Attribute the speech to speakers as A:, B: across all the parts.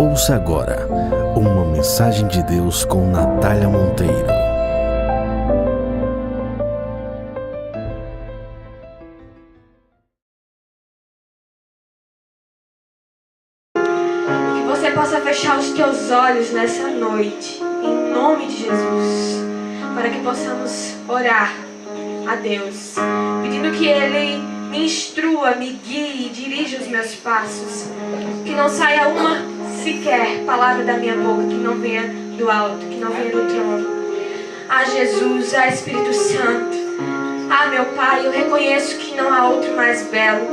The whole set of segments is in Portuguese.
A: Ouça agora uma mensagem de Deus com Natália Monteiro.
B: Que você possa fechar os teus olhos nessa noite, em nome de Jesus, para que possamos orar a Deus, pedindo que Ele me instrua, me guie e dirija os meus passos, que não saia uma sequer palavra da minha boca que não venha do alto, que não venha do trono. Ah, Jesus, ah, Espírito Santo, ah, meu Pai, eu reconheço que não há outro mais belo,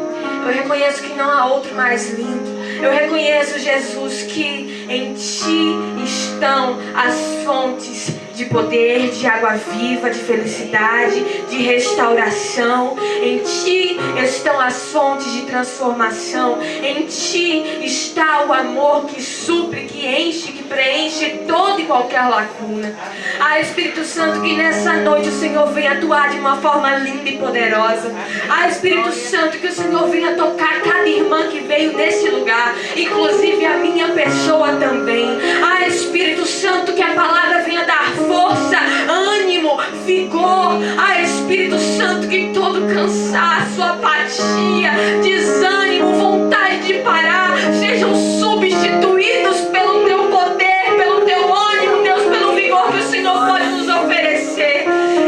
B: eu reconheço que não há outro mais lindo, eu reconheço, Jesus, que em Ti estão as fontes de poder, de água viva, de felicidade, de restauração. Em Ti estão as fontes de transformação. Em Ti está o amor que supre, que enche, que preenche toda e qualquer lacuna. Ah, Espírito Santo, que nessa noite o Senhor venha atuar de uma forma linda e poderosa. Ah, Espírito Santo, que o Senhor venha tocar cada irmã que veio nesse lugar, inclusive a minha pessoa também. Ah, Espírito Santo, que a palavra venha dar força, ânimo, vigor. Ah, Espírito Santo, que todo cansaço, apatia, desânimo, vontade de parar sejam substituídos pelo Teu poder, pelo Teu ânimo, Deus, pelo vigor que o Senhor pode nos oferecer.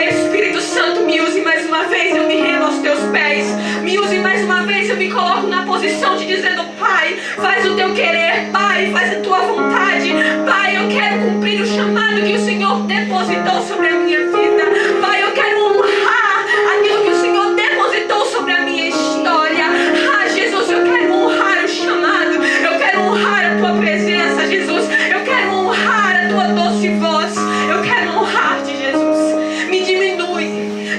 B: Espírito Santo, me use mais uma vez, eu me rendo aos Teus pés. Me use mais uma vez, eu me coloco na posição de dizendo: Pai, faz o Teu querer, Pai, faz a Tua vontade. Pai, eu quero cumprir o chamado que o Senhor depositou sobre a minha vida. Pai, eu quero honrar aquilo que o Senhor depositou sobre a minha história. Ah, Jesus, eu quero honrar o chamado. Eu quero honrar a Tua presença, Jesus. Eu quero honrar a Tua doce voz. Eu quero honrar-te, Jesus. Me diminui,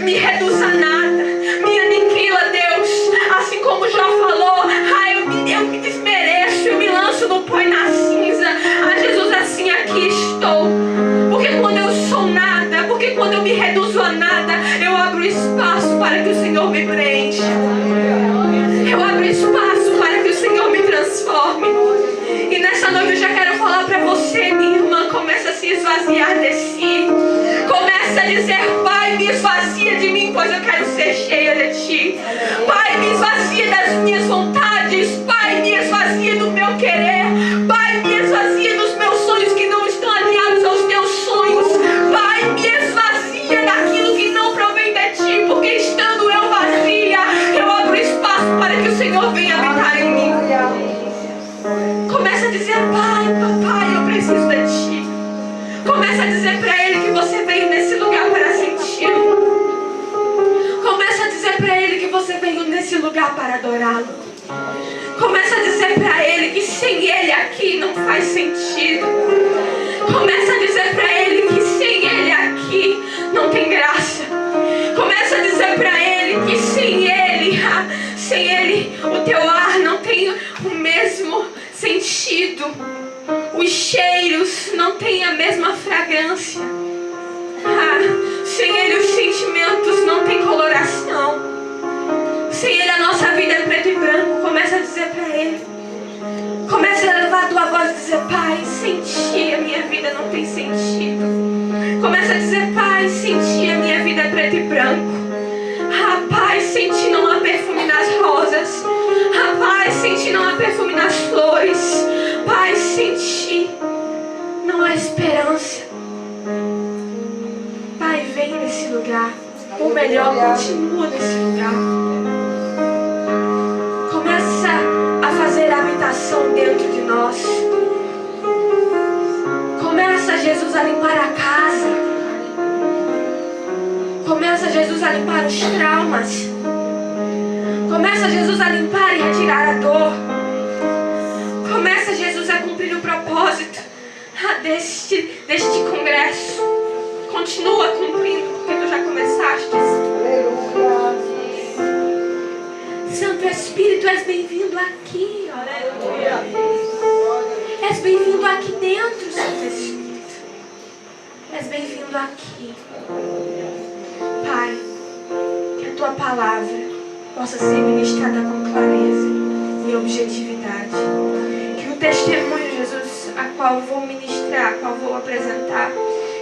B: me reduz a nada, me aniquila, Deus. Assim como Jó falou, eu me desmereço, eu me lanço no pó e na cinza. Ah, Jesus, assim aqui estou. Porque quando eu sou nada, porque quando eu me reduzo a nada, eu abro espaço para que o Senhor me preencha. Eu abro espaço para que o Senhor me transforme. E nessa noite eu já quero falar para você, minha irmã, começa a se esvaziar de si. Começa a dizer: Pai, me esvazia de mim, pois eu quero ser cheia de Ti. Pai, me esvazia das minhas vontades. Pai, me esvazia do meu querer. Pai, me esvazia dos meus sonhos que não estão alinhados aos Teus sonhos. Pai, me esvazia daquilo que não provém de Ti, porque estando eu vazia, eu abro espaço para que o Senhor venha habitar em mim. Começa a dizer: Pai, papai, eu preciso de Ti. Começa a dizer para Ele que você veio nesse lugar para senti-lo. Começa a dizer para Ele que você veio nesse lugar para adorá-lo. Começa a dizer para Ele que sem Ele aqui não faz sentido. Começa a dizer para Ele que sem Ele aqui não tem graça. Começa a dizer para Ele que sem Ele o teu ar não tem o mesmo sentido. Os cheiros não têm a mesma fragrância. Sem Ele os sentimentos não têm coloração. Sem Ele a nossa vida é preto e branco. Começa a dizer para Ele. Começa a levar a tua voz e dizer: Pai, sem Ti a minha vida não tem sentido. Começa a dizer: Pai, sem Ti a minha vida é preto e branco. Pai, sem Ti não há perfume nas rosas. Pai, sem Ti não há perfume nas flores. Pai, sem Ti não há esperança. Pai, vem nesse lugar. Ou melhor, continua nesse lugar. Começa a fazer habitação dentro de nós. Começa, Jesus, a limpar a casa. Começa, Jesus, a limpar os traumas. Começa, Jesus, a limpar e retirar a dor. Começa, Jesus, a cumprir o propósito deste congresso. Continua cumprindo, porque Tu já começaste. Santo Espírito, és bem-vindo aqui. Aleluia. És bem-vindo aqui dentro, Santo Espírito. És bem-vindo aqui. Pai, que a Tua palavra possa ser ministrada com clareza e objetividade. Que o testemunho, Jesus, qual vou ministrar, qual vou apresentar,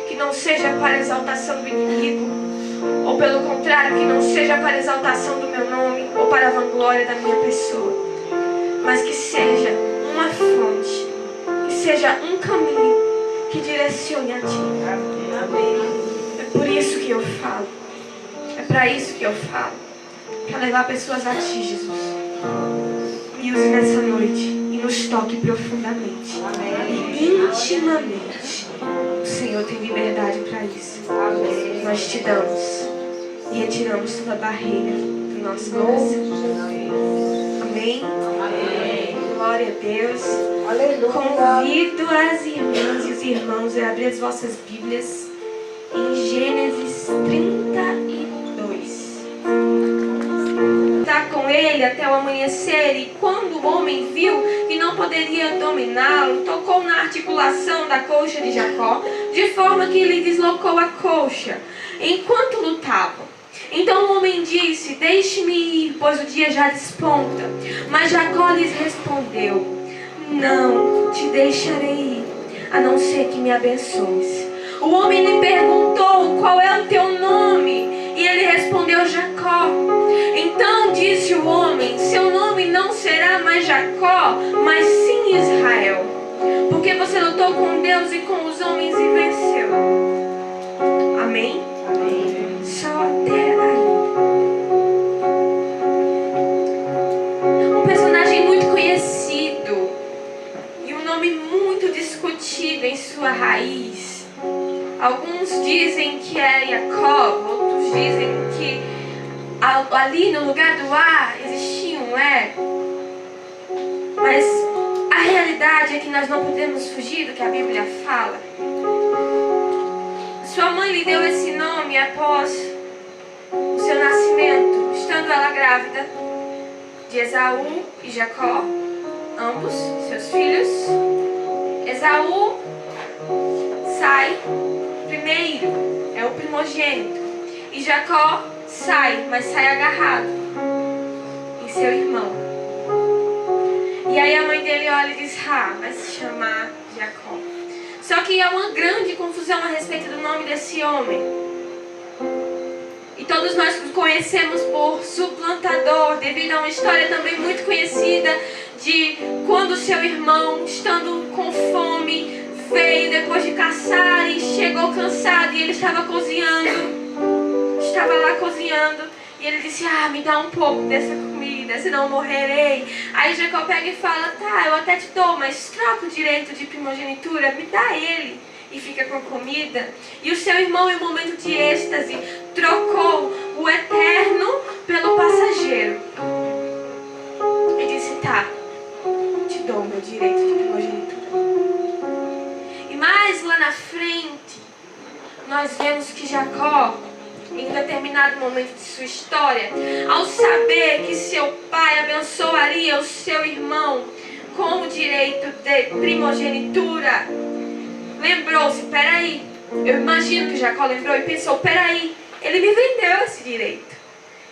B: que não seja para exaltação do inimigo, ou pelo contrário, que não seja para exaltação do meu nome, ou para a vanglória da minha pessoa, mas que seja uma fonte, que seja um caminho que direcione a Ti. É por isso que eu falo, é para isso que eu falo, para levar pessoas a Ti, Jesus. Me use nessa noite e nos toque profundamente. E intimamente. O Senhor tem liberdade para isso. Nós te damos e retiramos toda barreira do nosso coração. Amém? Glória a Deus. Convido as irmãs e os irmãos a abrir as vossas Bíblias em Gênesis 32. Está com ele até o amanhecer, e quando o homem viu que não poderia dominá-lo, tocou na articulação da coxa de Jacó, de forma que lhe deslocou a coxa, enquanto lutavam. Então o homem disse: deixe-me ir, pois o dia já desponta. Mas Jacó lhes respondeu: não te deixarei ir, a não ser que me abençoes. O homem lhe perguntou: qual é o teu nome? E ele respondeu: Jacó. Então disse o homem: seu nome não será mais Jacó, mas sim Israel, porque você lutou com Deus e com os homens e venceu. Amém? Amém. Só até aí. Um personagem muito conhecido e um nome muito discutido em sua raiz. Alguns dizem que é Jacob, outros dizem que ali no lugar do A existia um E. Mas a realidade é que nós não podemos fugir do que a Bíblia fala. Sua mãe lhe deu esse nome após o seu nascimento, estando ela grávida de Esaú e Jacó, ambos seus filhos. Esaú sai primeiro, é o primogênito, e Jacó sai, mas sai agarrado em seu irmão. E aí a mãe dele olha e diz: vai se chamar Jacó. Só que há uma grande confusão a respeito do nome desse homem. E todos nós o conhecemos por suplantador, devido a uma história também muito conhecida de quando seu irmão, estando com fome, veio depois de caçar e chegou cansado, e ele estava cozinhando. Estava lá cozinhando, e ele disse: me dá um pouco dessa comida, senão eu morrerei. Aí Jacó pega e fala: tá, eu até te dou, mas troca o direito de primogenitura, me dá ele, e fica com a comida. E o seu irmão, em um momento de êxtase, trocou o eterno pelo passageiro e disse: tá, te dou o meu direito de primogenitura. E mais lá na frente, nós vemos que Jacó, em determinado momento de sua história, ao saber que seu pai abençoaria o seu irmão com o direito de primogenitura, lembrou-se: peraí, eu imagino que Jacó lembrou e pensou: peraí, ele me vendeu esse direito.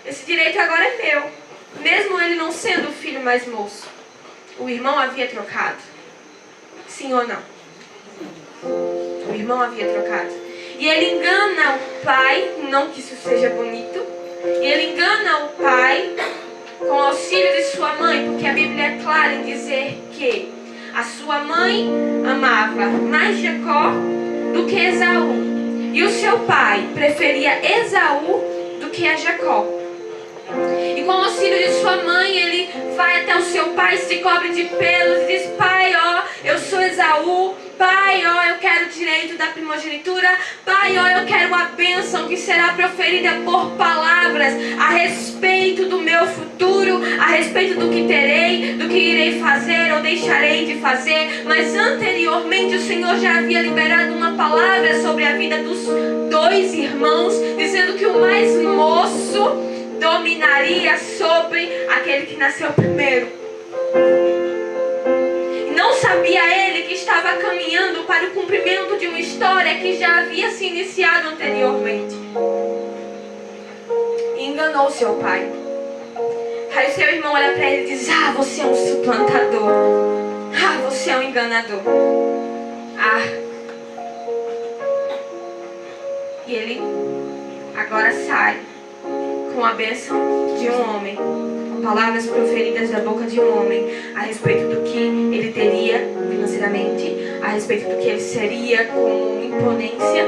B: Esse direito agora é meu, mesmo ele não sendo o filho mais moço. O irmão havia trocado. Sim ou não? O irmão havia trocado. E ele engana o pai, não que isso seja bonito, e ele engana o pai com o auxílio de sua mãe, porque a Bíblia é clara em dizer que a sua mãe amava mais Jacó do que Esaú, e o seu pai preferia Esaú do que a Jacó. E com o auxílio de sua mãe, ele vai até o seu pai, se cobre de pelos e diz: pai, eu sou Esaú. Pai, eu quero o direito da primogenitura. Pai, eu quero a bênção que será proferida por palavras a respeito do meu futuro, a respeito do que terei, do que irei fazer ou deixarei de fazer. Mas anteriormente o Senhor já havia liberado uma palavra sobre a vida dos dois irmãos, dizendo que o mais moço dominaria sobre aquele que nasceu primeiro. Não sabia ele que estava caminhando para o cumprimento de uma história que já havia se iniciado anteriormente. E enganou seu pai. Aí seu irmão olha para ele e diz: você é um suplantador. Você é um enganador. E ele agora sai com a bênção de um homem, com palavras proferidas da boca de um homem a respeito do que ele teria financeiramente, a respeito do que ele seria com imponência,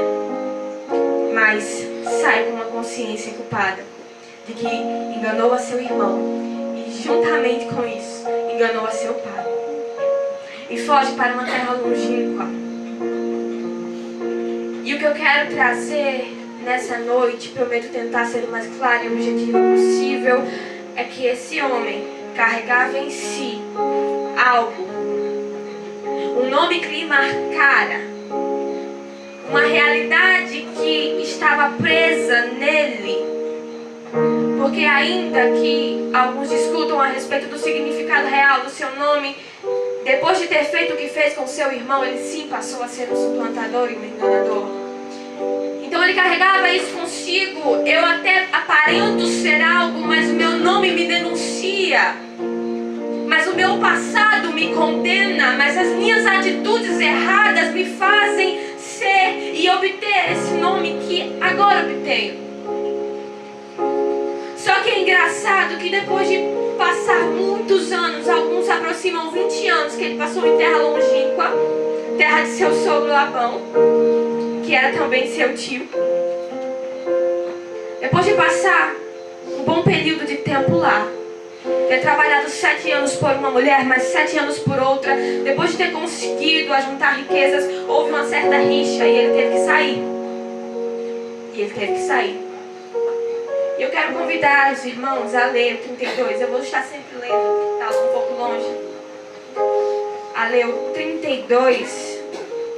B: mas sai com uma consciência culpada de que enganou a seu irmão e juntamente com isso enganou a seu pai e foge para uma terra longínqua. E o que eu quero trazer nessa noite, prometo tentar ser o mais claro e objetivo possível, é que esse homem carregava em si algo, um nome que lhe marcara, uma realidade que estava presa nele. Porque ainda que alguns discutam a respeito do significado real do seu nome, depois de ter feito o que fez com seu irmão, ele sim passou a ser um suplantador e um enganador. Então ele carregava isso consigo. Eu até aparento ser algo, mas o meu nome me denuncia. Mas o meu passado me condena. Mas as minhas atitudes erradas me fazem ser e obter esse nome que agora obtenho. Só que é engraçado que depois de passar muitos anos, alguns aproximam 20 anos, que ele passou em terra longínqua, terra de seu sogro Labão, que era também seu tio. Depois de passar um bom período de tempo lá, ter trabalhado 7 anos por uma mulher, mais 7 anos por outra, depois de ter conseguido ajuntar riquezas, houve uma certa rixa e ele teve que sair. E eu quero convidar os irmãos a ler o 32. Eu vou estar sempre lendo, está um pouco longe. A ler o 32,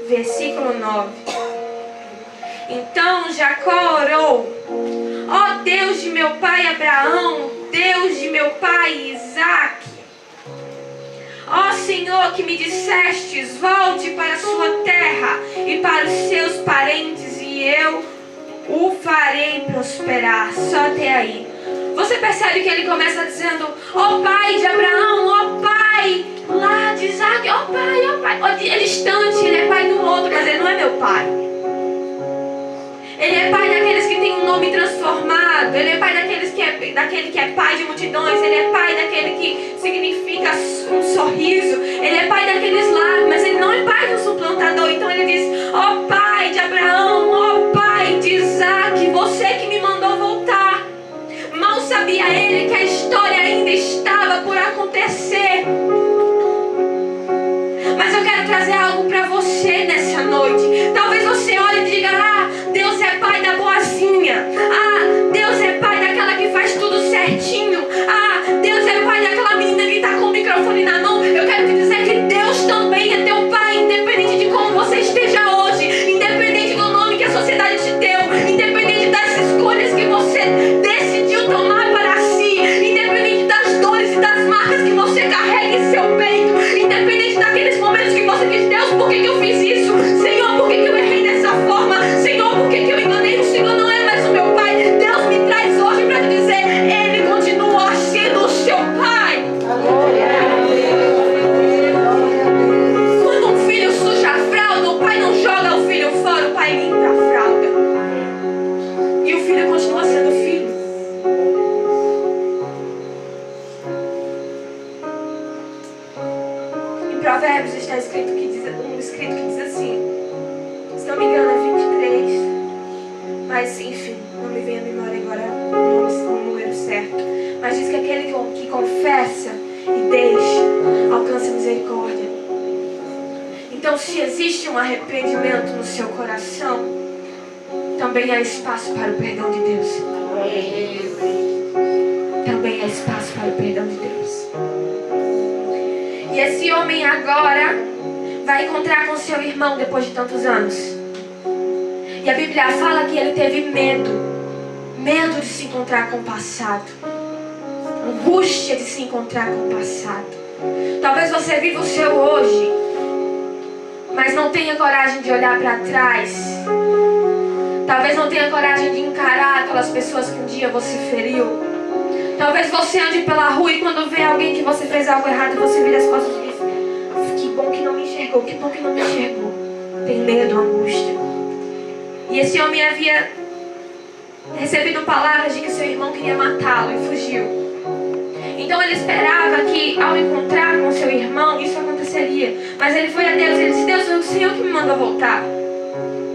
B: versículo 9. Então Jacó orou: ó Deus de meu pai Abraão, Deus de meu pai Isaque, ó Senhor que me dissestes, volte para a sua terra e para os seus parentes, e eu o farei prosperar. Só até aí. Você percebe que ele começa dizendo: ó pai de Abraão, ó pai lá de Isaque, ó pai. Ele é distante, ele é pai do outro, mas ele não é meu pai. Ele é pai daqueles que têm um nome transformado. Ele é pai daquele que é pai de multidões. Ele é pai daquele que significa um sorriso. Ele é pai daqueles lábios, mas ele não é pai do suplantador. Então ele diz: ó pai de Abraão, ó pai de Isaque, você que me mandou voltar. Mal sabia ele que a história ainda estava por acontecer. Mas eu quero trazer algo para você nessa noite. Talvez você olhe e diga: ah, Deus é pai da boazinha. Ah, Deus é pai daquela que faz tudo certinho. Ah, Deus é pai daquela menina que está com o microfone na mão. Eu quero te dizer que Deus também é teu pai, independente de como você esteja hoje, independente do nome que a sociedade te deu, independente das escolhas que você decidiu tomar para si, independente das dores e das marcas que você carrega em seu peito, independente daqueles momentos que você diz: Deus, por que eu fiz isso? Senhor, por que eu errei dessa forma? Senhor, por que eu enganei? O Senhor não é mais o meu pai. Deus me traz hoje para te dizer: Ele continua sendo o seu pai. Quando um filho suja a fralda, o pai não joga o filho fora, o pai limpa a fralda. E o filho continua sendo filho. Em Provérbios está escrito que diz assim, se não me engano é 23, mas enfim, não me vem à memória agora o número certo, mas diz que aquele que confessa e deixa alcança misericórdia. Então, se existe um arrependimento no seu coração, também há espaço para o perdão de Deus. Também há espaço para o perdão de Deus. E esse homem agora vai encontrar com seu irmão depois de tantos anos. E a Bíblia fala que ele teve medo de se encontrar com o passado, angústia de se encontrar com o passado. Talvez você viva o seu hoje, mas não tenha coragem de olhar para trás. Talvez não tenha coragem de encarar aquelas pessoas que um dia você feriu. Talvez você ande pela rua e quando vê alguém que você fez algo errado, você vira as costas e diz: que bom que não me enxergou, que bom que não me enxergou. tem medo, angústia. E esse homem havia recebido palavras de que seu irmão queria matá-lo e fugiu. Então ele esperava que ao encontrar com seu irmão isso aconteceria. Mas ele foi a Deus e ele disse: Deus, foi o Senhor que me mandou voltar.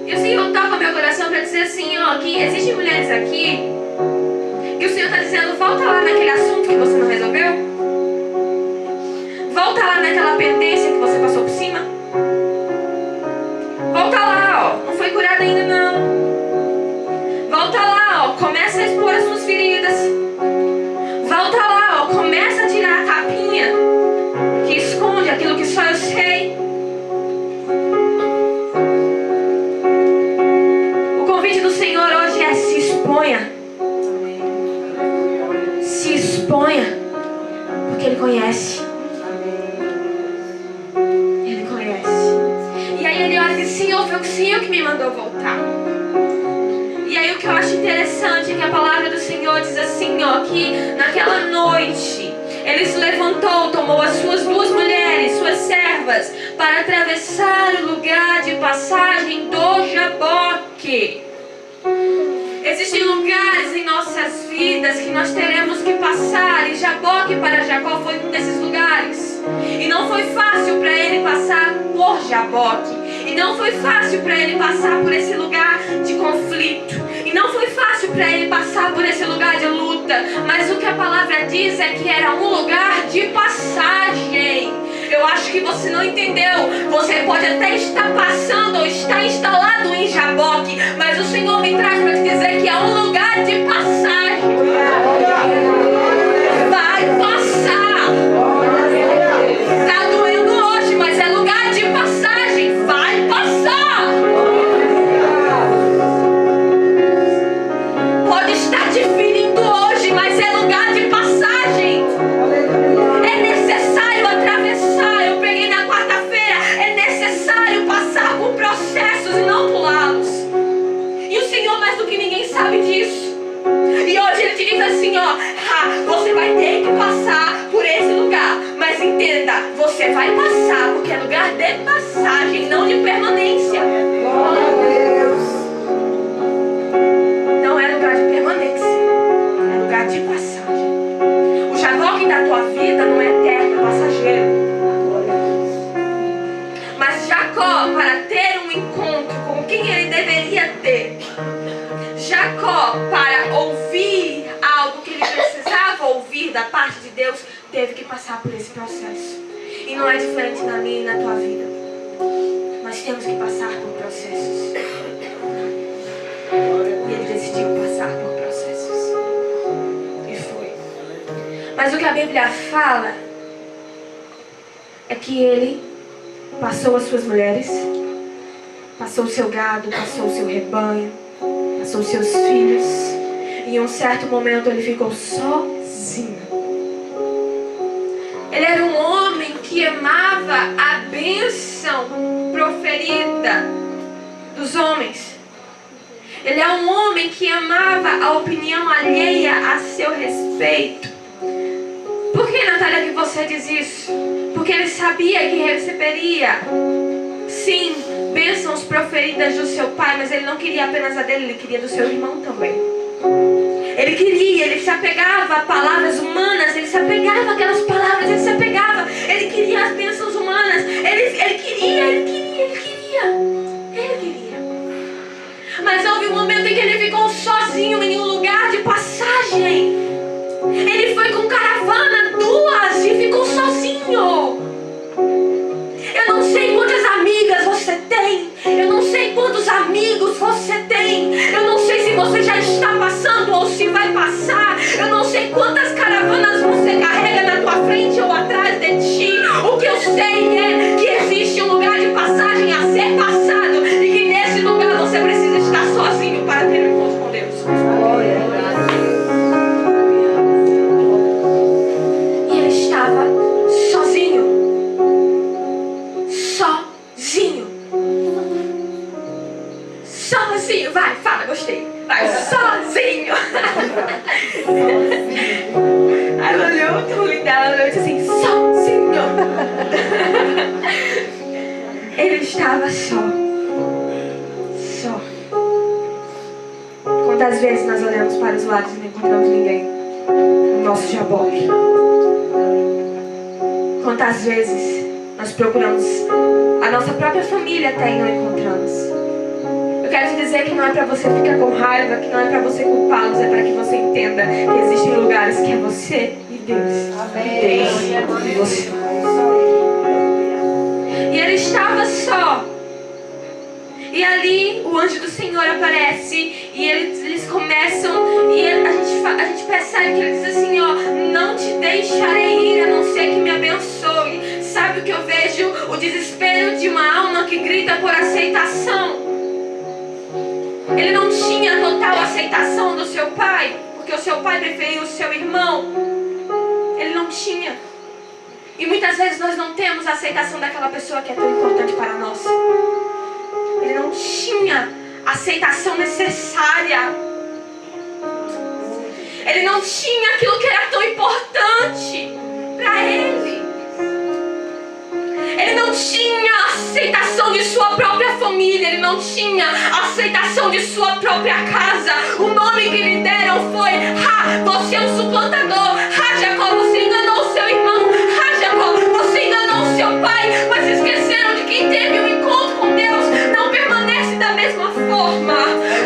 B: E o Senhor toca o meu coração para dizer assim, ó, que existem mulheres aqui que o Senhor está dizendo: volta lá naquele assunto que você não resolveu. Volta lá naquela pendência que você passou por cima. Volta lá, ó, não foi curada ainda não. Volta lá, ó, começa a expor as suas feridas. Volta lá, ó, começa a tirar a capinha que esconde aquilo que só eu sei. O convite do Senhor hoje é: se exponha. Se exponha, porque Ele conhece. Ele conhece. E aí ele olha e diz: Senhor, foi o Senhor que me mandou voltar. E aí o que eu acho interessante é que a palavra do Senhor diz assim, ó, que naquela noite ele se levantou, tomou as suas 2 mulheres, suas servas, para atravessar o lugar de passagem do Jaboque. Existem lugares em nossas vidas que nós teremos que passar, e Jaboque para Jacó foi um desses lugares. E não foi fácil para ele passar por Jaboque. E não foi fácil para ele passar por esse lugar de conflito. E não foi fácil para ele passar por esse lugar de luta. Mas o que a palavra diz é que era um lugar de passagem. Eu acho que você não entendeu. Você pode até estar passando ou estar instalado em Jaboque, mas o Senhor me traz para te dizer que é um lugar de passagem. Vai passar. Está doendo hoje, mas é lugar de passagem. Vai passar. Pode estar te ferindo hoje, mas é lugar de passagem. É necessário atravessar. Eu peguei na quarta-feira. É necessário passar por processos e não pulá-los. E o Senhor mais do que ninguém sabe disso. E hoje Ele te diz assim, ó: você vai ter que passar por esse lugar. Mas entenda, você vai passar porque é lugar de passagem, não de permanência. Não é lugar de permanência, é lugar de passagem. O Jaboque da tua vida não é eterno, é passageiro. Mas Jacó, para ter um encontro com quem ele deveria ter, Jacó, para ouvir algo que ele precisava ouvir da parte de Deus, teve que passar por esse processo. E não é diferente na minha e na tua vida. Nós temos que passar por processos. E ele decidiu passar por processos. E foi. Mas o que a Bíblia fala é que ele passou as suas mulheres, passou o seu gado, passou o seu rebanho, passou os seus filhos. E em um certo momento ele ficou sozinho. Ele era um homem que amava a bênção proferida dos homens. Ele é um homem que amava a opinião alheia a seu respeito. Por que, Natália, que você diz isso? Porque ele sabia que receberia, sim, bênçãos proferidas do seu pai, mas ele não queria apenas a dele, ele queria do seu irmão também. Ele se apegava a palavras humanas, ele se apegava àquelas palavras, ele queria as bênçãos humanas, ele queria. Mas houve um momento em que ele ficou sozinho em um lugar de passagem. Ele foi com caravana 2 e ficou sozinho. Eu não sei quantas amigas você tem. Eu não sei quantos amigos você tem. Eu não sei se você já está passando ou se vai passar. Eu não sei quantas caravanas você carrega na tua frente ou atrás de ti. O que eu sei é que existe um lugar de passagem a ser passado. E que nesse lugar você precisa estar sozinho para ter um encontro com Deus. E ele estava sozinho. Sozinho, vai, fala, gostei. Vai, sozinho. Aí ela olhou, tudo linda, ela olhou e disse assim, sozinho. Ele estava só. Quantas vezes nós olhamos para os lados e não encontramos ninguém no nosso jaboque? Quantas vezes nós procuramos a nossa própria família até e não encontramos? Eu quero te dizer que não é para você ficar com raiva, que não é para você culpá-los, é para que você entenda que existem lugares que é você e Deus. Amém. Deus e você. E ele estava só. E ali o anjo do Senhor aparece e eles começam e a gente percebe que ele diz assim, ó, não te deixarei ir a não ser que me abençoe. Sabe o que eu vejo? O desespero de uma alma que grita por aceitação. Ele não tinha total aceitação do seu pai, porque o seu pai preferiu o seu irmão. Ele não tinha. E muitas vezes nós não temos a aceitação daquela pessoa que é tão importante para nós. Ele não tinha a aceitação necessária. Ele não tinha aquilo que era tão importante para ele. Ele não tinha a aceitação de sua própria família. Ele não tinha a aceitação de sua própria casa. O nome que lhe deram foi: você é um suplantador. Jacó, você enganou seu irmão. Jacó, você enganou seu pai. Mas esqueceram de quem teve um encontro com Deus não permanece da mesma forma.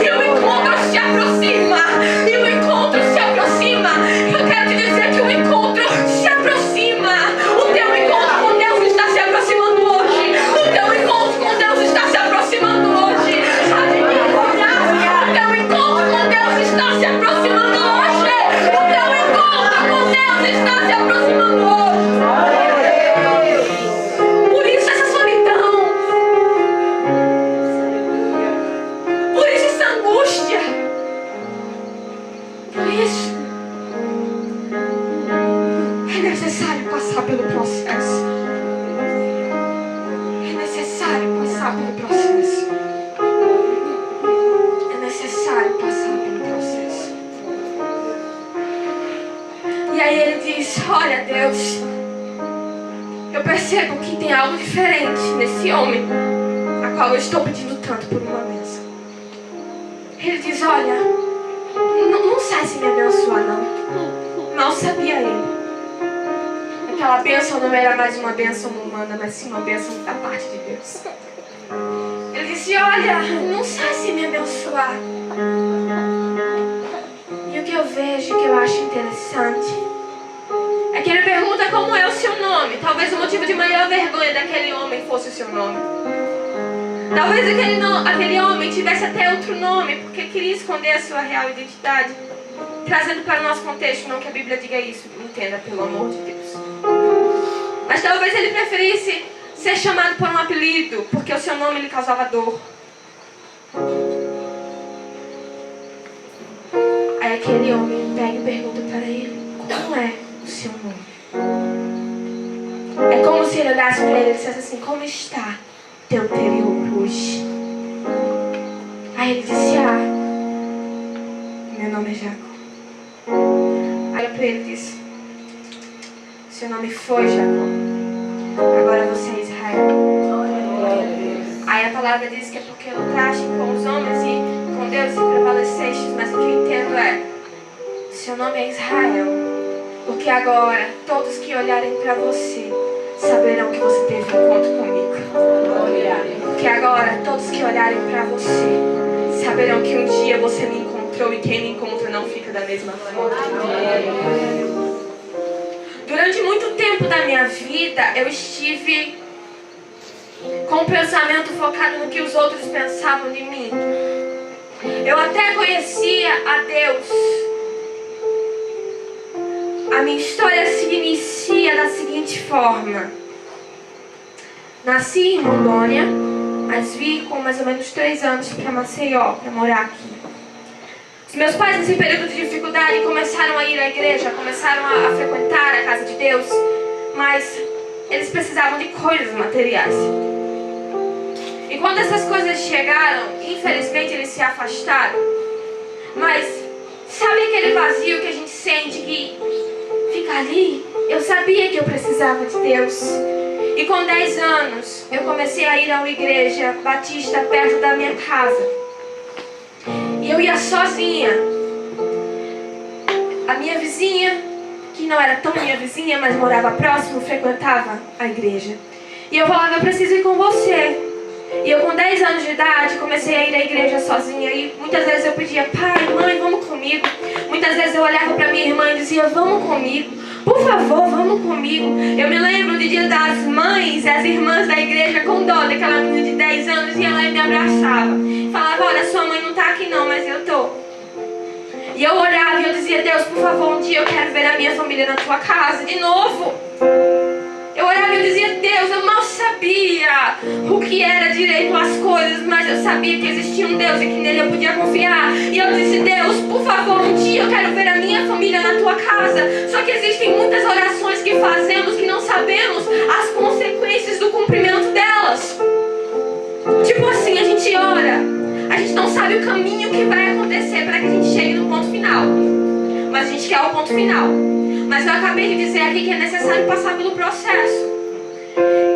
B: E o encontro se aproxima. E o encontro se aproxima. Eu quero te dizer que o encontro se aproxima. O teu encontro com Deus está se aproximando hoje. O teu encontro com Deus está se aproximando hoje. O teu encontro com Deus está se aproximando hoje. O teu encontro com Deus está se aproximando hoje. Por isso essa solidão. Por isso essa angústia. Por isso é necessário passar pelo processo. É necessário passar pelo processo. É necessário passar pelo processo. E aí ele diz: olha, Deus, eu percebo que tem algo diferente nesse homem, a qual eu estou pedindo tanto por uma bênção. Ele diz: olha, não sai sem me abençoar, não. Não sabia ele. Aquela bênção não era mais uma bênção humana, mas sim uma bênção da parte de Deus. Ele disse: olha, não sai sem me abençoar. E o que eu vejo, que eu acho interessante, é que ele pergunta como é o seu nome. Talvez o motivo de maior vergonha daquele homem fosse o seu nome. Talvez aquele homem tivesse até outro nome, porque queria esconder a sua real identidade. Trazendo para o nosso contexto, não que a Bíblia diga isso, entenda, pelo amor de Deus. Mas talvez ele preferisse ser chamado por um apelido, porque o seu nome lhe causava dor. Aí aquele homem pega e pergunta para ele: como é o seu nome? É como se ele olhasse para ele e dissesse assim: como está teu interior hoje? Aí ele disse: meu nome é Jacó. Aí olha para ele e disse: seu nome foi Jacó, agora você é Israel. Aí a palavra diz que é porque lutaste com os homens e com Deus e prevaleceste. Mas o que eu entendo é: seu nome é Israel, porque agora todos que olharem para você saberão que você teve um encontro comigo. Porque agora todos que olharem para você saberão que um dia você me encontrou, e quem me encontra não fica da mesma forma. Durante muito tempo da minha vida eu estive com o pensamento focado no que os outros pensavam de mim. Eu até conhecia a Deus. A minha história se inicia da seguinte forma: nasci em Rondônia, mas vim com mais ou menos 3 anos para Maceió, para morar aqui. Os meus pais, nesse período de dificuldade, começaram a ir à igreja, começaram a frequentar a casa de Deus, mas eles precisavam de coisas materiais. E quando essas coisas chegaram, infelizmente eles se afastaram. Mas sabe aquele vazio que a gente sente que fica ali? Eu sabia que eu precisava de Deus. E com 10 anos, eu comecei a ir a uma igreja batista perto da minha casa. E eu ia sozinha. A minha vizinha, que não era tão minha vizinha, mas morava próximo, frequentava a igreja. E eu falava, eu preciso ir com você. E eu com 10 anos de idade comecei a ir à igreja sozinha. E muitas vezes eu pedia, pai, mãe, vamos comigo. Muitas vezes eu olhava para minha irmã e dizia, vamos comigo. Por favor, vamos comigo. Eu me lembro do dia das mães, as irmãs da igreja com dó daquela menina de 10 anos, ia lá e me abraçava. Falava, olha, sua mãe não está aqui não, mas eu tô. E eu olhava e eu dizia, Deus, por favor, um dia eu quero ver a minha família na tua casa de novo. Eu olhava e eu dizia, Deus, eu mal sabia o que era direito às coisas, mas eu sabia que existia um Deus e que nele eu podia confiar. E eu disse, Deus, por favor, um dia eu quero ver a minha família na tua casa. Só que existem muitas orações que fazemos que não sabemos as consequências do cumprimento delas. Tipo assim, a gente ora, a gente não sabe o caminho que vai acontecer para que a gente chegue no ponto final. Mas a gente quer o ponto final. Mas eu acabei de dizer aqui que é necessário passar pelo processo.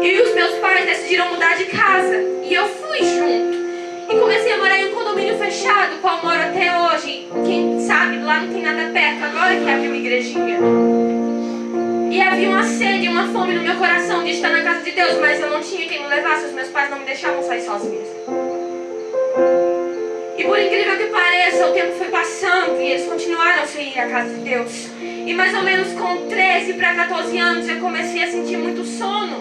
B: E os meus pais decidiram mudar de casa. E eu fui junto. E comecei a morar em um condomínio fechado, qual moro até hoje. Quem sabe, lá não tem nada perto, agora que abriu uma igrejinha. E havia uma sede, uma fome no meu coração de estar na casa de Deus. Mas eu não tinha quem me levasse, os meus pais não me deixavam sair sozinhos. E por incrível que pareça, o tempo foi passando e eles continuaram sem ir à casa de Deus. E mais ou menos com 13 para 14 anos eu comecei a sentir muito sono.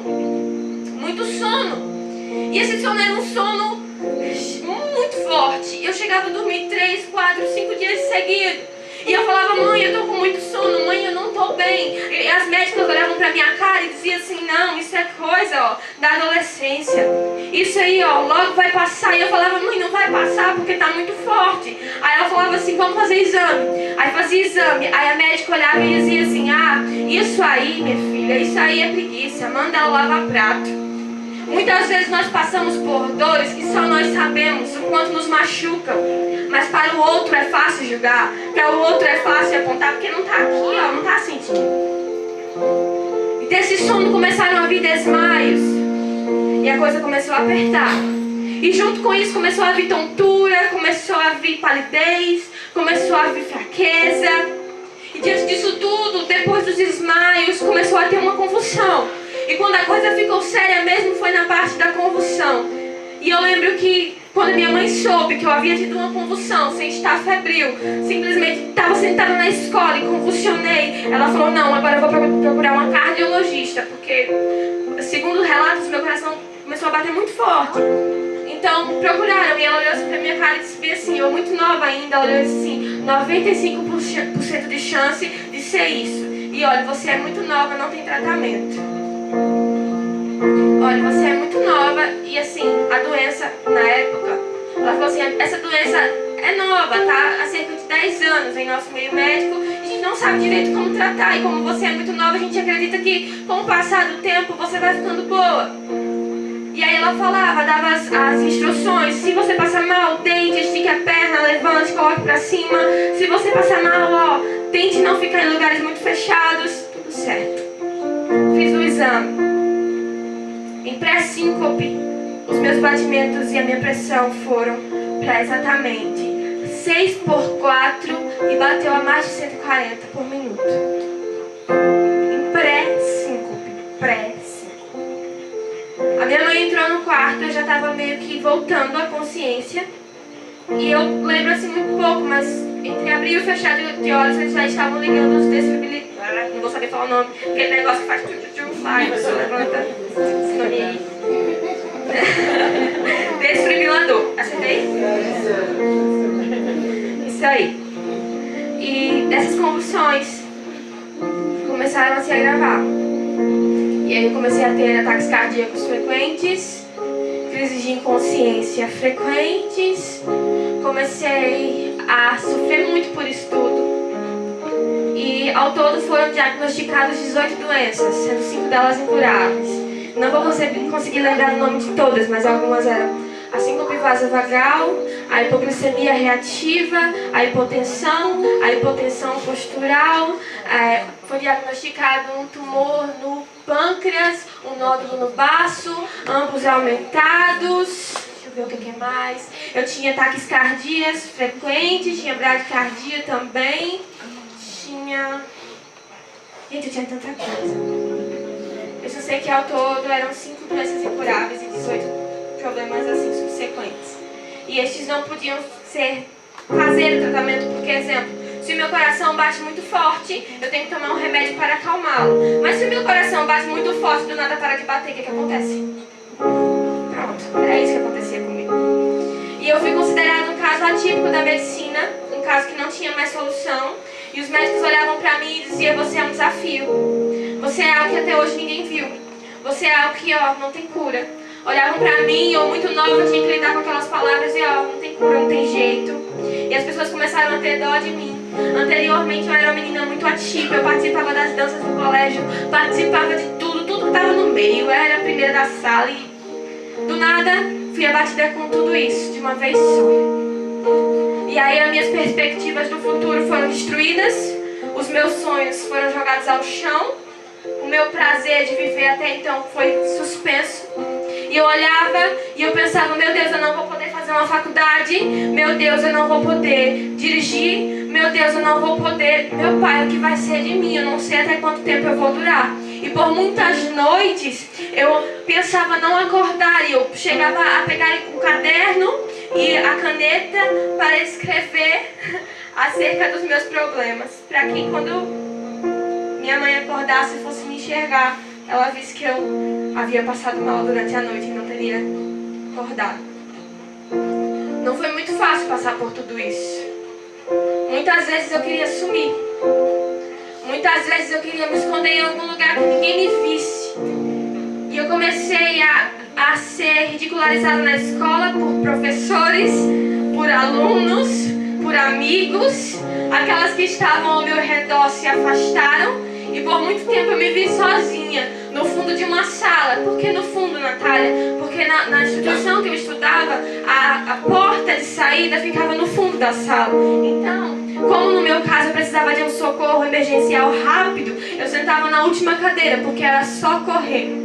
B: Muito sono. E esse sono era um sono muito forte. Eu chegava a dormir 3, 4, 5 dias seguidos. E eu falava, mãe, eu tô com muito sono, mãe, eu não tô bem. E as médicas olhavam pra minha cara e diziam assim, não, isso é coisa, ó, da adolescência. Isso aí, ó, logo vai passar. E eu falava, mãe, não vai passar porque tá muito forte. Aí ela falava assim, vamos fazer exame. Aí fazia exame. Aí a médica olhava e dizia assim, ah, isso aí, minha filha, isso aí é preguiça, manda ela lavar prato. Muitas vezes nós passamos por dores que só nós sabemos o quanto nos machucam. Mas para o outro é fácil julgar. Para o outro é fácil apontar porque não está aqui, ó, não está sentindo. E desse sono começaram a vir desmaios. E a coisa começou a apertar. E junto com isso começou a vir tontura, começou a vir palidez, começou a vir fraqueza. E diante disso tudo, depois dos desmaios, começou a ter uma convulsão. E quando a coisa ficou séria mesmo, foi na parte da convulsão. E eu lembro que quando minha mãe soube que eu havia tido uma convulsão, sem estar febril, simplesmente estava sentada na escola e convulsionei, ela falou, não, agora eu vou procurar uma cardiologista, porque, segundo relatos, meu coração começou a bater muito forte. Então, procuraram, e ela olhou assim pra minha cara e disse assim, eu muito nova ainda, ela olhou assim, 95% de chance de ser isso. E olha, você é muito nova, não tem tratamento. Olha, você é muito nova e assim, a doença na época, ela falou assim, essa doença é nova, tá? Há cerca de 10 anos em nosso meio médico, a gente não sabe direito como tratar e como você é muito nova, a gente acredita que com o passar do tempo você vai ficando boa. E aí ela falava, dava as instruções, se você passar mal, deite, estique a perna, levante, coloque pra cima. Se você passar mal, ó, tente não ficar em lugares muito fechados, tudo certo. Fiz o exame. Em pré-síncope, os meus batimentos e a minha pressão foram para exatamente 6/4 e bateu a mais de 140 por minuto. Em pré-síncope. A minha mãe entrou no quarto, eu já estava meio que voltando à consciência. E eu lembro assim muito pouco, mas entre abrir e fechar de olhos, eles já estavam ligando os desfibriladores. Não vou saber falar o nome, aquele negócio que faz vai, você levanta esse nome aí. Desfibrilador, acertei? Isso aí. E essas convulsões começaram a se agravar. E aí eu comecei a ter ataques cardíacos frequentes, crises de inconsciência frequentes, comecei a sofrer muito por isso tudo. E ao todo foram diagnosticadas 18 doenças, sendo 5 delas incuráveis. Não vou conseguir lembrar o nome de todas, mas algumas eram a síncope vasovagal, a hipoglicemia reativa, a hipotensão postural, foi diagnosticado um tumor no pâncreas, um nódulo no baço, ambos aumentados. Deixa ver o que mais. Eu tinha taquicardias frequentes, tinha bradicardia também. Gente, eu tinha tanta coisa. Eu só sei que ao todo eram 5 doenças incuráveis e 18 problemas assim subsequentes. E estes não podiam fazer o tratamento, porque, exemplo, se o meu coração bate muito forte, eu tenho que tomar um remédio para acalmá-lo. Mas se o meu coração bate muito forte, do nada para de bater, o que acontece? Pronto, era isso que acontecia comigo. E eu fui considerado um caso atípico da medicina, um caso que não tinha mais solução. E os médicos olhavam para mim e diziam: você é um desafio. Você é algo que até hoje ninguém viu. Você é algo que, não tem cura. Olhavam pra mim, eu muito nova, eu tinha que lidar com aquelas palavras e, não tem cura, não tem jeito. E as pessoas começaram a ter dó de mim. Anteriormente eu era uma menina muito atípica, eu participava das danças do colégio, participava de tudo que estava no meio, eu era a primeira da sala e do nada fui abatida com tudo isso, de uma vez só. E aí as minhas perspectivas do futuro foram destruídas, os meus sonhos foram jogados ao chão, o meu prazer de viver até então foi suspenso. E eu olhava e eu pensava: meu Deus, eu não vou poder fazer uma faculdade. Meu Deus, eu não vou poder dirigir. Meu Deus, eu não vou poder. Meu Pai, o que vai ser de mim? Eu não sei até quanto tempo eu vou durar. E por muitas noites eu pensava não acordar. E eu chegava a pegar o caderno e a caneta para escrever acerca dos meus problemas. Para que quando minha mãe acordasse e fosse me enxergar, ela visse que eu havia passado mal durante a noite e não teria acordado. Não foi muito fácil passar por tudo isso. Muitas vezes eu queria sumir. Muitas vezes eu queria me esconder em algum lugar que ninguém me visse. E eu comecei a ser ridicularizada na escola por professores, por alunos, por amigos. Aquelas que estavam ao meu redor se afastaram. E por muito tempo eu me vi sozinha, no fundo de uma sala. Por que no fundo, Natália? Porque na instituição que eu estudava, a porta de saída ficava no fundo da sala. Então, como no meu caso eu precisava de um socorro emergencial rápido, eu sentava na última cadeira, porque era só correr.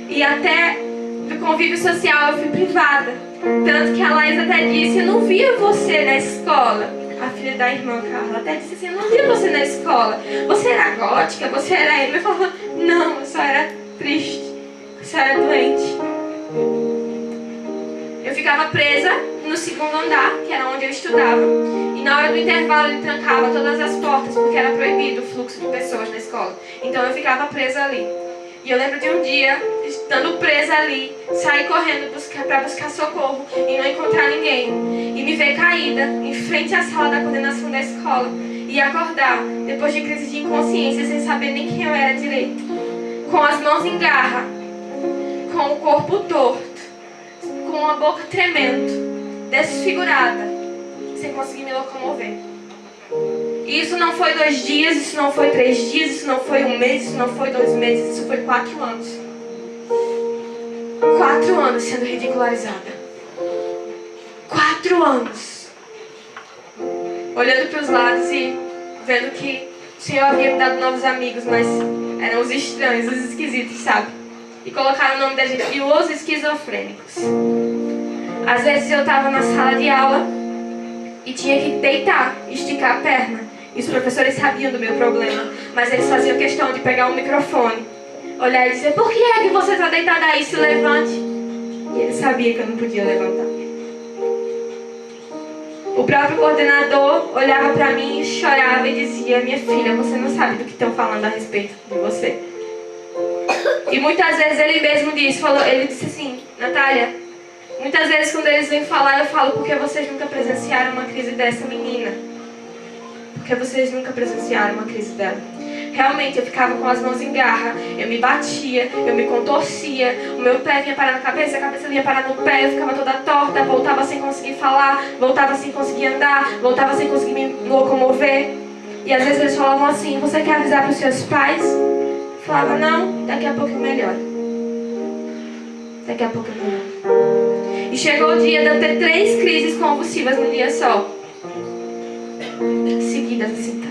B: E até do convívio social eu fui privada. Tanto que a Laís até disse: eu não via você na escola. A filha da irmã Carla até disse assim: eu não via você na escola. Você era gótica? Você era emo? Eu falava: não, eu só era triste. Eu só era doente. Eu ficava presa no segundo andar, que era onde eu estudava. E na hora do intervalo ele trancava todas as portas, porque era proibido o fluxo de pessoas na escola. Então eu ficava presa ali. E eu lembro de um dia, estando presa ali, sair correndo para buscar socorro e não encontrar ninguém. E me ver caída em frente à sala da coordenação da escola. E acordar, depois de crise de inconsciência, sem saber nem quem eu era direito. Com as mãos em garra, com o corpo torto, com a boca tremendo, desfigurada, sem conseguir me locomover. E isso não foi 2 dias, isso não foi 3 dias, isso não foi 1 mês, isso não foi 2 meses, isso foi 4 anos. 4 anos sendo ridicularizada. 4 anos. Olhando para os lados e vendo que o Senhor havia me dado novos amigos, mas eram os estranhos, os esquisitos, sabe? E colocaram o nome da gente de os esquizofrênicos. Às vezes eu estava na sala de aula e tinha que deitar, esticar a perna. E os professores sabiam do meu problema, mas eles faziam questão de pegar um microfone, olhar e dizer: por que é que você está deitada aí? Se levante. E ele sabia que eu não podia levantar. O próprio coordenador olhava para mim e chorava e dizia: minha filha, você não sabe do que estão falando a respeito de você. E muitas vezes ele mesmo ele disse assim: Natália, muitas vezes quando eles vêm falar, eu falo: porque vocês nunca presenciaram uma crise dessa, menina? Porque vocês nunca presenciaram uma crise dela. Realmente, eu ficava com as mãos em garra, eu me batia, eu me contorcia, o meu pé vinha parar na cabeça, a cabeça vinha parar no pé, eu ficava toda torta, voltava sem conseguir falar, voltava sem conseguir andar, voltava sem conseguir me locomover. E às vezes eles falavam assim: você quer avisar para os seus pais? Eu falava: não, daqui a pouco eu melhoro. Daqui a pouco eu melhoro. E chegou o dia de eu ter 3 crises convulsivas num dia só. Seguidas assim, tá.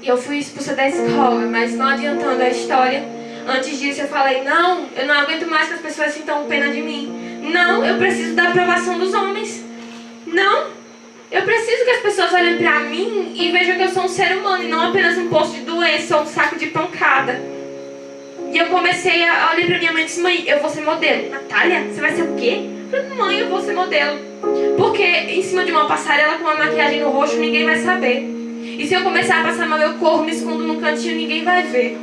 B: E eu fui expulsa da escola, mas não adiantando a história. Antes disso eu falei: não, eu não aguento mais que as pessoas sintam pena de mim. Não, eu preciso da aprovação dos homens. Não, eu preciso que as pessoas olhem pra mim e vejam que eu sou um ser humano e não apenas um poço de doença ou um saco de pancada. E eu comecei a olhar pra minha mãe e disse: mãe, eu vou ser modelo. Natália, você vai ser o quê? Eu falei: mãe, eu vou ser modelo. Porque em cima de uma passarela com uma maquiagem no rosto ninguém vai saber. E se eu começar a passar mal, eu corro, me escondo num cantinho, ninguém vai ver.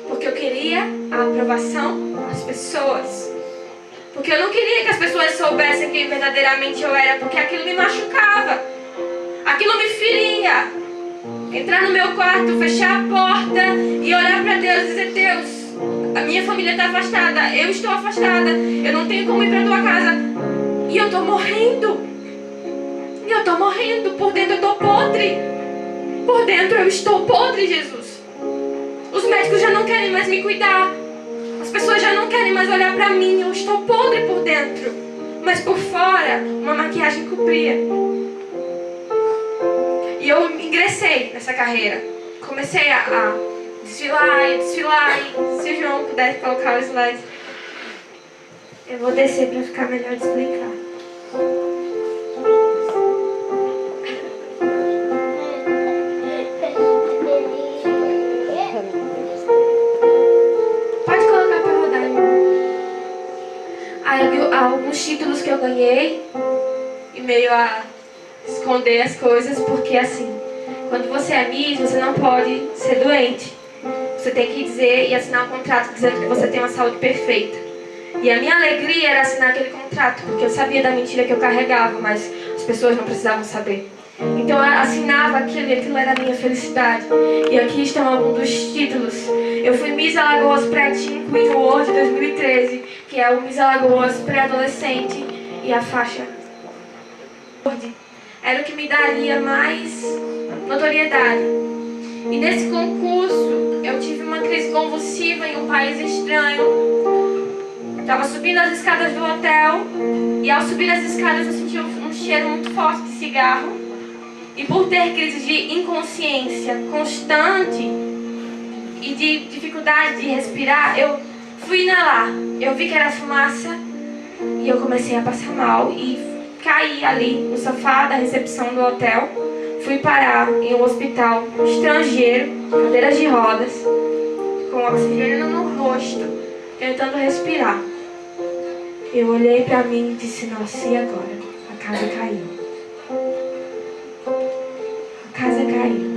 B: Porque eu queria a aprovação das pessoas. Porque eu não queria que as pessoas soubessem quem verdadeiramente eu era, porque aquilo me machucava. Aquilo me feria. Entrar no meu quarto, fechar a porta e orar para Deus e dizer: Deus, a minha família está afastada, eu estou afastada, eu não tenho como ir para tua casa. E eu estou morrendo. E eu estou morrendo. Por dentro eu estou podre. Por dentro eu estou podre, Jesus. Os médicos já não querem mais me cuidar. As pessoas já não querem mais olhar pra mim. Eu estou podre por dentro. Mas por fora, uma maquiagem cobria. E eu ingressei nessa carreira. Comecei a desfilar. Se o João puder colocar o slide. Eu vou descer pra ficar melhor de explicar. Alguns títulos que eu ganhei e meio a esconder as coisas, porque assim, quando você é Miss, você não pode ser doente. Você tem que dizer e assinar um contrato dizendo que você tem uma saúde perfeita. E a minha alegria era assinar aquele contrato, porque eu sabia da mentira que eu carregava, mas as pessoas não precisavam saber. Então eu assinava aquilo e aquilo era a minha felicidade. E aqui estão alguns dos títulos. Eu fui Miss Alagoas Pré-Teen Queen World 2013, que é o Miss Alagoas pré-adolescente e a faixa. Era o que me daria mais notoriedade. E nesse concurso eu tive uma crise convulsiva em um país estranho. Estava subindo as escadas do hotel e ao subir as escadas eu senti um cheiro muito forte de cigarro. E por ter crise de inconsciência constante e de dificuldade de respirar, eu fui inalar. Eu vi que era fumaça e eu comecei a passar mal e caí ali no sofá da recepção do hotel. Fui parar em um hospital estrangeiro, cadeiras de rodas, com oxigênio no rosto, tentando respirar. Eu olhei pra mim e disse: nossa, e agora? A casa caiu. A casa caiu.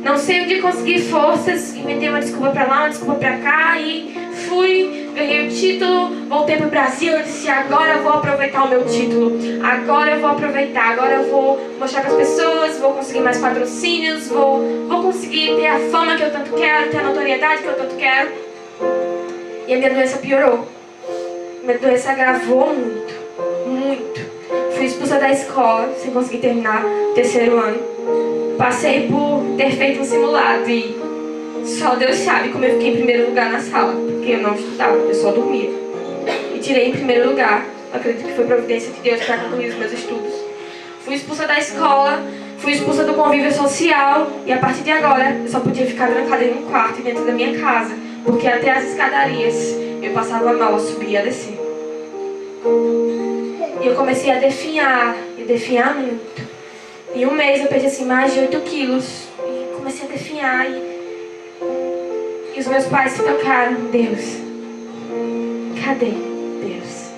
B: Não sei onde consegui forças, inventei uma desculpa pra lá, uma desculpa pra cá e fui, ganhei o título, voltei pro Brasil e disse: agora eu vou aproveitar o meu título, agora eu vou aproveitar, agora eu vou mostrar pras pessoas, vou conseguir mais patrocínios, vou conseguir ter a fama que eu tanto quero, ter a notoriedade que eu tanto quero. E a minha doença piorou. Minha doença agravou muito. Fui expulsa da escola sem conseguir terminar o terceiro ano. Passei por ter feito um simulado e só Deus sabe como eu fiquei em primeiro lugar na sala, porque eu não estudava, eu só dormia. E tirei em primeiro lugar. Acredito que foi providência de Deus para concluir os meus estudos. Fui expulsa da escola, fui expulsa do convívio social e a partir de agora eu só podia ficar trancada em um quarto dentro da minha casa, porque até as escadarias eu passava mal a subir e a descer. E eu comecei a definhar, e definhar muito. Em um mês eu perdi assim mais de 8 quilos. E comecei a definhar. E os meus pais se tocaram. Deus, cadê Deus?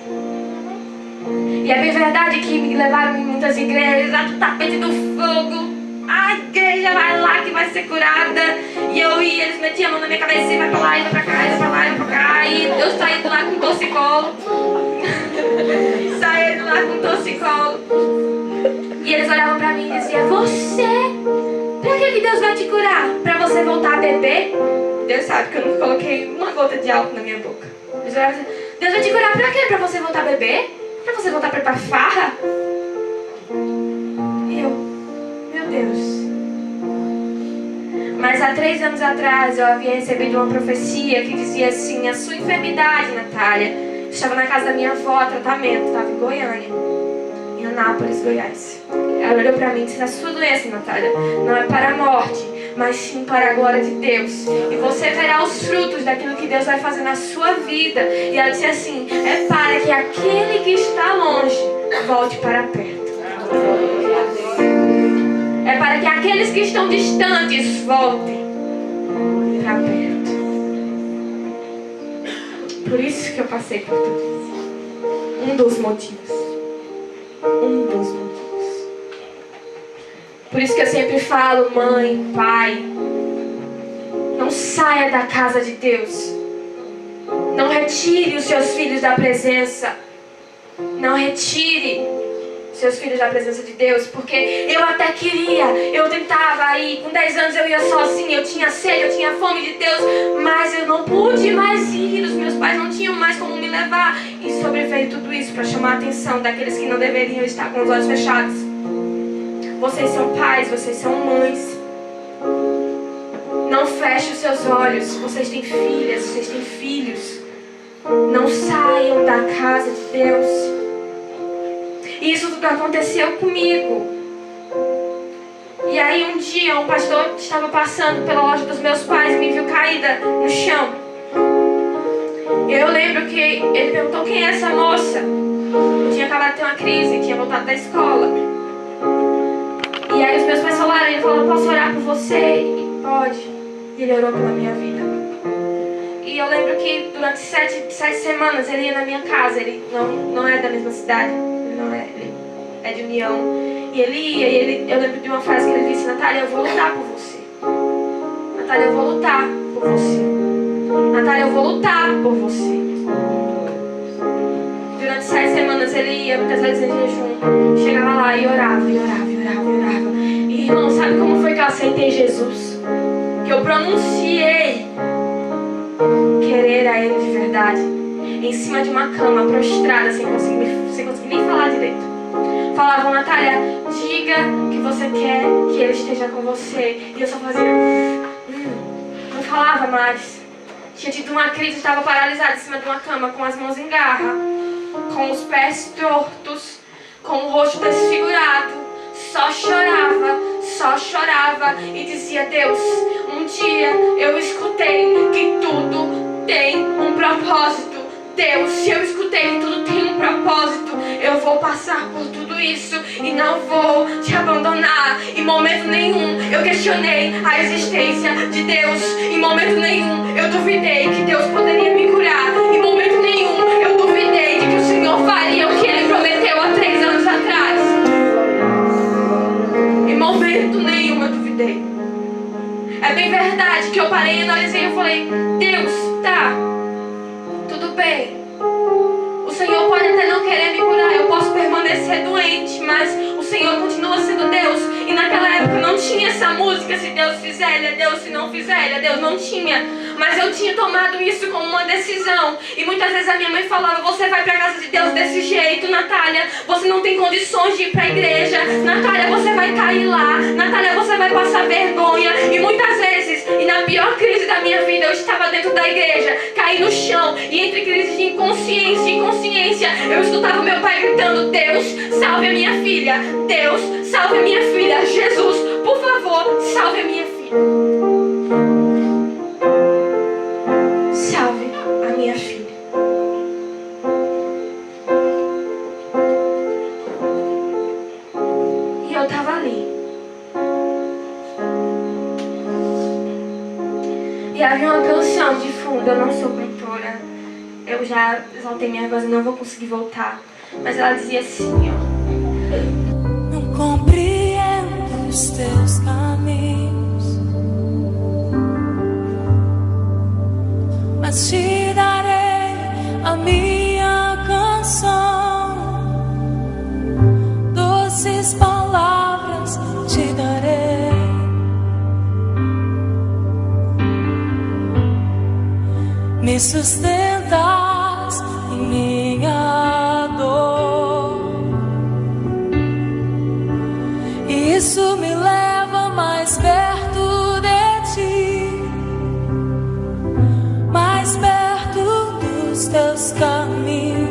B: E é bem verdade que me levaram em muitas igrejas, do tapete do fogo. A igreja vai lá que vai ser curada. E eu ia, eles metiam a mão na minha cabeça e vai pra lá, e vai pra cá, e vai pra lá, e vai pra cá. E eu saí de lá com torcicolo. Saí de lá com torcicolo. E eles olhavam pra mim e diziam: você? Pra que Deus vai te curar? Pra você voltar a beber? Deus sabe que eu não coloquei uma gota de álcool na minha boca. Eles olhavam e diziam: Deus vai te curar pra quê? Pra você voltar a beber? Pra você voltar pra ir pra farra? E eu: meu Deus. Mas há 3 anos atrás eu havia recebido uma profecia que dizia assim: a sua enfermidade, Natália, estava na casa da minha avó, tratamento, estava em Goiânia, em Anápolis, Goiás. Ela olhou pra mim e disse: a sua doença, Natália, não é para a morte, mas sim para a glória de Deus. E você verá os frutos daquilo que Deus vai fazer na sua vida. E ela disse assim: é para que aquele que está longe volte para perto. É para que aqueles que estão distantes voltem para perto. Por isso que eu passei por tudo isso. Um dos motivos. Por isso que eu sempre falo: mãe, pai, não saia da casa de Deus. Não retire os seus filhos da presença. Não retire seus filhos da presença de Deus. Porque eu até queria, eu tentava ir. Com 10 anos eu ia sozinha, eu tinha sede, eu tinha fome de Deus, mas eu não pude mais ir. Os meus pais não tinham mais como me levar. E sobreveio tudo isso para chamar a atenção daqueles que não deveriam estar com os olhos fechados. Vocês são pais, vocês são mães. Não feche os seus olhos. Vocês têm filhas, vocês têm filhos. Não saiam da casa de Deus. E isso tudo aconteceu comigo. E aí um dia um pastor estava passando pela loja dos meus pais e me viu caída no chão. E eu lembro que ele perguntou: quem é essa moça? Eu tinha acabado de ter uma crise, tinha voltado da escola. E aí os meus pais falaram, ele falou: posso orar por você? E pode. E ele orou pela minha vida. E eu lembro que durante 7 semanas ele ia na minha casa. Ele não é da mesma cidade. Ele é de União. E ele ia, e eu lembro de uma frase que ele disse: Natália, eu vou lutar por você. Natália, eu vou lutar por você. Natália, eu vou lutar por você. Durante 7 semanas ele ia, muitas vezes em jejum. Chegava lá e orava, e orava, e orava, e orava. E irmão, sabe como foi que eu aceitei Jesus? Que eu pronunciei querer a Ele de verdade. Em cima de uma cama, prostrada, sem conseguir nem falar direito. Falavam: Natália, diga que você quer que Ele esteja com você. E eu só fazia... não falava mais. Tinha tido uma crise, estava paralisada em cima de uma cama, com as mãos em garra, com os pés tortos, com o rosto desfigurado. Só chorava e dizia: Deus, um dia eu escutei que tudo tem um propósito. Deus, se eu escutei que tudo tem um propósito, eu vou passar por tudo isso e não vou te abandonar. Em momento nenhum eu questionei a existência de Deus. Em momento nenhum eu duvidei que Deus poderia me curar. Em momento nenhum eu duvidei de que o Senhor faria o que Ele prometeu há 3 anos atrás. Em momento nenhum eu duvidei. É bem verdade que eu parei, analisei e falei: Deus, tá, tudo bem. O Senhor pode até não querer me curar, eu posso permanecer doente, mas o Senhor continua sendo Deus. E naquela época não tinha essa música: se Deus fizer, Ele é Deus, se não fizer, Ele é Deus. Não tinha. Mas eu tinha tomado isso como uma decisão. E muitas vezes a minha mãe falava: você vai pra casa de Deus desse jeito, Natália. Você não tem condições de ir pra igreja. Natália, você vai cair lá. Natália, você vai passar vergonha. E muitas vezes, e na pior crise da minha vida, eu estava dentro da igreja, caí no chão. E entre crises de inconsciência e consciência, eu escutava meu pai gritando: Deus, salve a minha filha. Deus, salve a minha filha. Jesus, por favor, salve a minha filha. Salve a minha filha. E eu tava ali. E havia uma canção de fundo. Eu não sou cantora, eu já exaltei minha voz e não vou conseguir voltar. Mas ela dizia assim, ó:
C: não compreendo os teus caminhos, mas te darei a minha canção. Doces palavras te darei. Me sustentas em minha dor. Isso me leva mais perto de ti, mais perto dos teus caminhos.